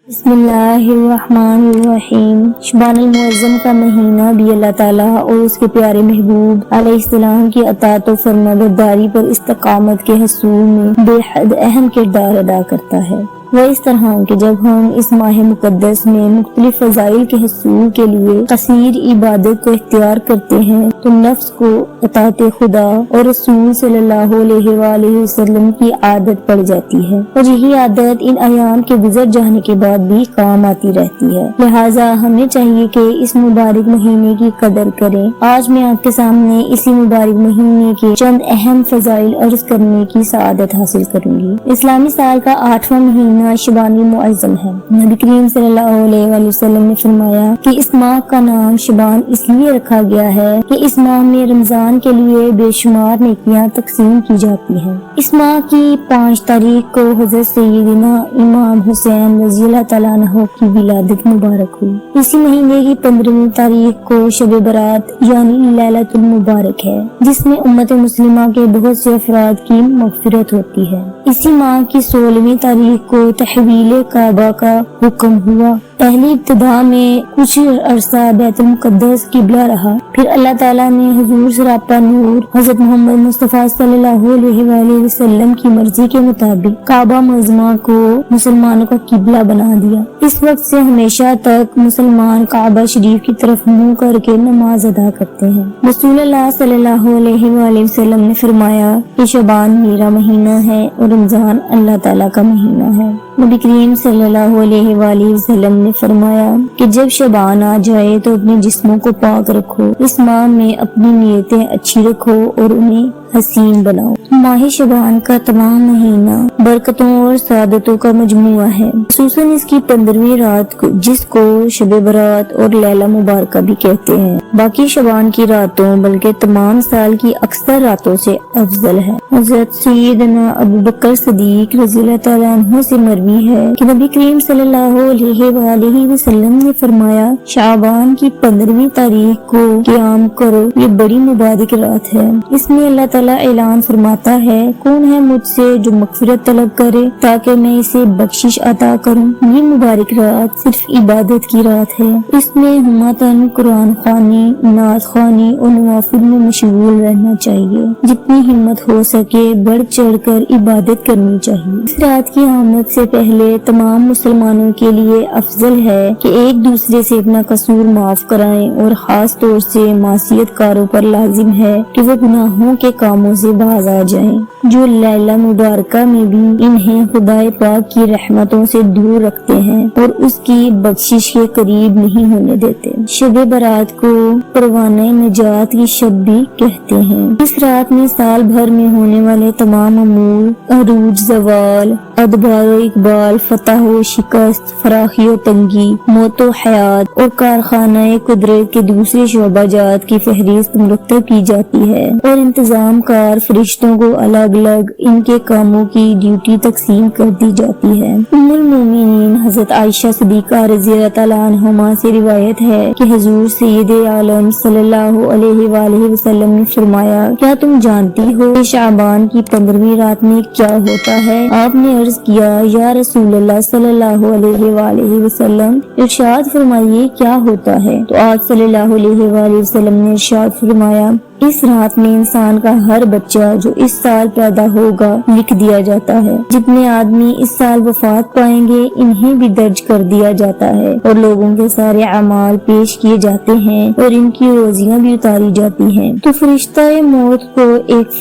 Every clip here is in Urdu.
بسم اللہ الرحمن الرحیم۔ شعبان المعظم کا مہینہ بھی اللہ تعالیٰ اور اس کے پیارے محبوب علیہ السلام کی اطاعت و فرمانبرداری پر استقامت کے حصول میں بے حد اہم کردار ادا کرتا ہے۔ وہ اس طرح کہ جب ہم اس ماہ مقدس میں مختلف فضائل کے حصول کے لیے قصیر عبادت کو اختیار کرتے ہیں تو نفس کو اطاعت خدا اور رسول صلی اللہ علیہ وآلہ وسلم کی عادت پڑ جاتی ہے، اور یہی عادت ان ایام کے گزر جانے کے بعد بھی کام آتی رہتی ہے۔ لہٰذا ہمیں چاہیے کہ اس مبارک مہینے کی قدر کریں۔ آج میں آپ کے سامنے اسی مبارک مہینے کے چند اہم فضائل عرض کرنے کی سعادت حاصل کروں گی۔ اسلامی سال کا 8واں مہینہ شعبان المعظم ہے۔ نبی کریم صلی اللہ علیہ وآلہ وسلم نے فرمایا کہ اس ماہ کا نام شعبان اس لیے رکھا گیا ہے کہ اس ماہ میں رمضان کے لیے بے شمار نیکیاں تقسیم کی جاتی ہیں۔ اس ماہ کی 5 تاریخ کو حضرت سیدنا امام حسین رضی اللہ تعالیٰ عنہ کی ولادت مبارک ہوئی۔ اسی مہینے کی 15ویں تاریخ کو شب برات یعنی لیلۃ المبارک ہے، جس میں امت مسلمہ کے بہت سے افراد کی مغفرت ہوتی ہے۔ اسی ماہ کی 16ویں تاریخ کو تحویل کعبہ کا حکم ہوا۔ پہلی ابتدا میں کچھ عرصہ بیت المقدس قبلہ رہا، پھر اللہ تعالیٰ نے حضور سراپا نور حضرت محمد مصطفیٰ صلی اللہ علیہ وآلہ وسلم کی مرضی کے مطابق کعبہ معظمہ کو مسلمانوں کا قبلہ بنا دیا۔ اس وقت سے ہمیشہ تک مسلمان کعبہ شریف کی طرف منہ کر کے نماز ادا کرتے ہیں۔ رسول اللہ صلی اللہ علیہ وآلہ وسلم نے فرمایا کہ شعبان میرا مہینہ ہے اور رمضان اللہ تعالیٰ کا مہینہ ہے۔ نبی کریم صلی اللہ علیہ وآلہ وسلم نے فرمایا کہ جب شعبان آ جائے تو اپنے جسموں کو پاک رکھو، اس ماہ میں اپنی نیتیں اچھی رکھو اور انہیں حسین بناؤ۔ ماہ شعبان کا تمام مہینہ برکتوں اور سعادتوں کا مجموعہ ہے، خصوصاً اس کی 15ویں رات کو جس کو شب برات اور لیلہ مبارکہ بھی کہتے ہیں، باقی شعبان کی راتوں بلکہ تمام سال کی اکثر راتوں سے افضل ہے۔ حضرت سیدنا ابو بکر صدیق رضی اللہ تعالیٰ عنہ سے مروی ہے کہ نبی کریم صلی اللہ علیہ وآلہ وسلم نے فرمایا شعبان کی 15ویں تاریخ کو قیام کرو، یہ بڑی مبارک رات ہے۔ اس میں اللہ تعالیٰ اعلان فرماتا ہے کون ہے مجھ سے جو مغفرت طلب کرے تاکہ میں اسے بخشش عطا کروں۔ یہ مبارک رات صرف عبادت کی رات ہے، اس میں ہمتاً قرآن خوانی، نعت خوانی اور نوافل میں مشغول رہنا چاہیے۔ جتنی ہمت ہو سکے بڑھ چڑھ کر عبادت کرنی چاہیے۔ اس رات کی آمد سے پہلے تمام مسلمانوں کے لیے افضل ہے کہ ایک دوسرے سے اپنا قصور معاف کرائیں، اور خاص طور سے معصیت کاروں پر لازم ہے کہ وہ گناہوں کے کاموں سے باز آ جائیں جو لیلہ مبارکہ میں بھی انہیں خدائے پاک کی رحمتوں سے دور رکھتے ہیں اور اس کی بخشش کے قریب نہیں ہونے دیتے۔ شب برات کو پروانہ نجات کی شب بھی کہتے ہیں۔ اس رات میں سال بھر میں ہونے والے تمام امور، عروج، زوال، ادبار و اقبال، فتح و شکست، فراخی و تنگی، موت و حیات اور کارخانہ قدرت کے دوسرے شعبہ جات کی فہرست مرتب کی جاتی ہے، اور انتظام کار فرشتوں کو الگ الگ ان کے کاموں کی ڈیوٹی تقسیم کر دی جاتی ہے۔ ام المومنین حضرت عائشہ صدیقہ رضی اللہ تعالیٰ عنہما سے روایت ہے کہ حضور سید عالم صلی اللہ علیہ وآلہ وسلم نے فرمایا کیا تم جانتی ہو کہ شعبان کی 15ویں رات میں کیا ہوتا ہے؟ آپ نے عرض کیا یا رسول اللہ صلی اللہ علیہ وآلہ وسلم، ارشاد فرمائیے کیا ہوتا ہے؟ تو آپ صلی اللہ علیہ وآلہ وسلم نے ارشاد فرمایا اس رات میں انسان کا ہر بچہ جو اس سال پیدا ہوگا لکھ دیا جاتا ہے، جتنے آدمی اس سال وفات پائیں گے انہیں بھی درج کر دیا جاتا ہے، اور لوگوں کے سارے اعمال پیش کیے جاتے ہیں اور ان کی روزیاں بھی اتاری جاتی ہیں۔ تو فرشتہ موت کو ایک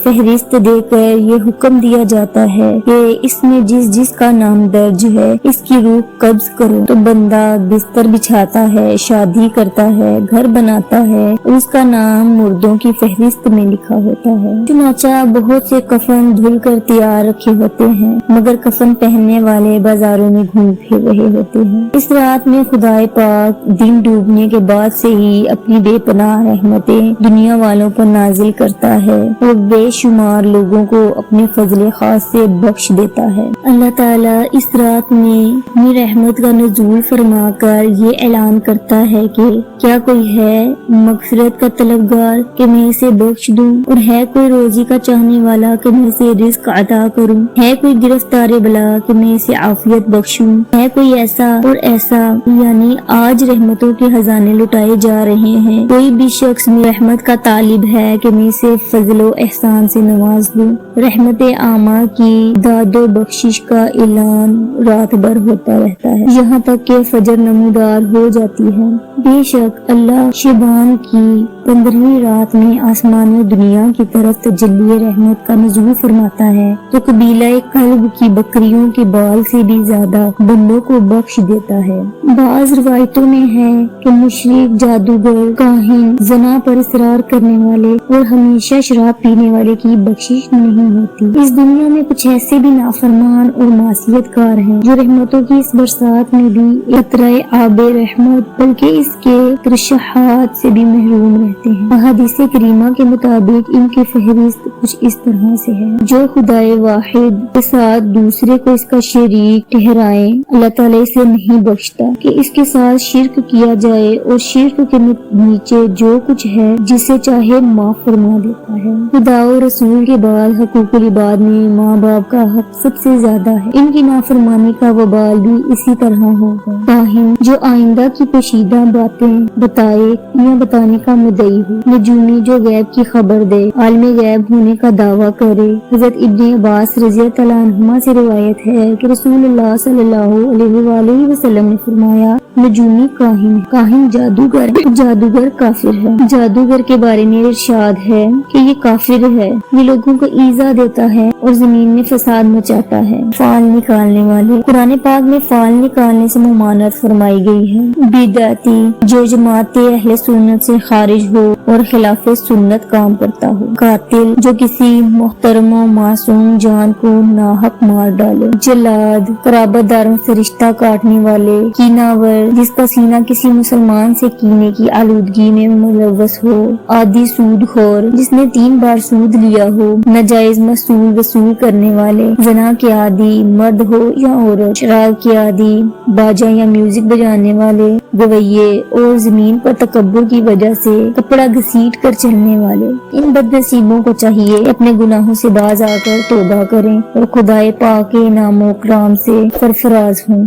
فہرست دے کر یہ حکم دیا جاتا ہے کہ اس میں جس جس کا نام درج ہے اس کی روح قبض کرو۔ تو بندہ بستر بچھاتا ہے، شادی کرتا ہے، گھر بناتا ہے، اس کا نام مردوں کی فہرست میں لکھا ہوتا ہے۔ چنانچہ بہت سے کفن دھل کر تیار رکھے ہوتے ہیں، مگر کفن پہننے والے بازاروں میں گھوم پھر رہے ہوتے ہیں۔ اس رات میں خدائے پاک دن ڈوبنے کے بعد سے ہی اپنی بے پناہ رحمتیں دنیا والوں پر نازل کرتا ہے اور بے شمار لوگوں کو اپنے فضل خاص سے بخش دیتا ہے۔ اللہ تعالیٰ اس رات میں اپنی رحمت کا نزول فرما کر یہ اعلان کرتا ہے کہ کیا کوئی ہے مغفرت کا طلبگار کہ میں اسے بخش دوں، اور ہے کوئی روزی کا چاہنے والا کہ میں اسے رزق عطا کروں، ہے کوئی گرفتار بلا کہ میں اسے عافیت بخشوں، ہے کوئی ایسا اور ایسا، یعنی آج رحمتوں کے خزانے لٹائے جا رہے ہیں، کوئی بھی شخص میں رحمت کا طالب ہے کہ میں اسے فضل و احسان سے نواز دوں۔ رحمت عامہ کی داد و بخشش کا اعلان رات بھر ہوتا رہتا ہے، یہاں تک کہ فجر نمودار ہو جاتی ہے۔ بے شک اللہ شبان کی 15ویں رات میں آسمان و دنیا کی طرف تجلی رحمت کا نزول فرماتا ہے تو قبیلہ کلب کی بکریوں کے بال سے بھی زیادہ بندوں کو بخش دیتا ہے۔ بعض روایتوں میں ہے کہ مشرک، جادوگر، کاہن، زنا پر اصرار کرنے والے اور ہمیشہ شراب پینے والے کی بخشش نہیں ہوتی۔ اس دنیا میں کچھ ایسے بھی نافرمان اور معصیت کار ہیں جو رحمتوں کی اس برسات میں بھی قطرہ آب رحمت بلکہ اس کے ترشحات سے بھی محروم رہتے ہیں۔ احادیث کریمہ کے مطابق ان کی فہرست کچھ اس طرح سے ہے: جو خدائے واحد کے ساتھ دوسرے کو اس کا شریک ٹھہرائے، اللہ تعالیٰ اسے نہیں بخشتا کہ اس کے ساتھ شرک کیا جائے، اور شرک کے نیچے جو کچھ ہے جسے چاہے معاف فرما دیتا ہے۔ خدا و رسول کے بعد حقوق العباد میں ماں باپ کا حق سب سے زیادہ ہے، ان کی نافرمانی کا وبال بھی اسی طرح ہوگا۔ کاہن جو آئندہ کی پوشیدہ باتیں بتائے یا بتانے کا مدعی ہو، نجومی جو غیب کی خبر دے، عالم غیب ہونے کا دعویٰ کرے۔ حضرت ابن عباس رضی اللہ عنہما سے روایت ہے کہ رسول اللہ صلی اللہ علیہ وآلہ وسلم نے فرمایا: نجومی کاہن جادوگر کافر ہے۔ جادوگر کے بارے میں ارشاد ہے کہ یہ کافر ہے، یہ لوگوں کو ایذا دیتا ہے اور زمین میں فساد مچاتا ہے۔ فال نکالنے والے، قرآن پاک میں فال نکالنے سے ممانعت فرمائی گئی ہے۔ بدعتی جو جماعت اہل سنت سے خارج ہو اور خلاف سنت کام کرتا ہو۔ قاتل جو کسی محترم و معصوم جان کو ناحق مار ڈالے۔ جلاد قرابت داروں سے رشتہ کاٹنے والے۔ کیناور جس کا سینہ کسی مسلمان سے کینے کی آلودگی میں ملوث ہو۔ عادی سود خور جس نے 3 بار سود لیا ہو۔ ناجائز محصول وصول کرنے والے۔ زنا کے عادی مرد ہو یا عورت۔ شراب کے عادی، باجا یا میوزک بجانے والے، گویے اور زمین پر تکبر کی وجہ سے کپڑا گھسیٹ کر چلنے والے۔ ان بد نصیبوں کو چاہیے اپنے گناہوں سے باز آ کر توبہ کریں اور خدائے پاک کے انعام و اکرام سے سرفراز ہوں۔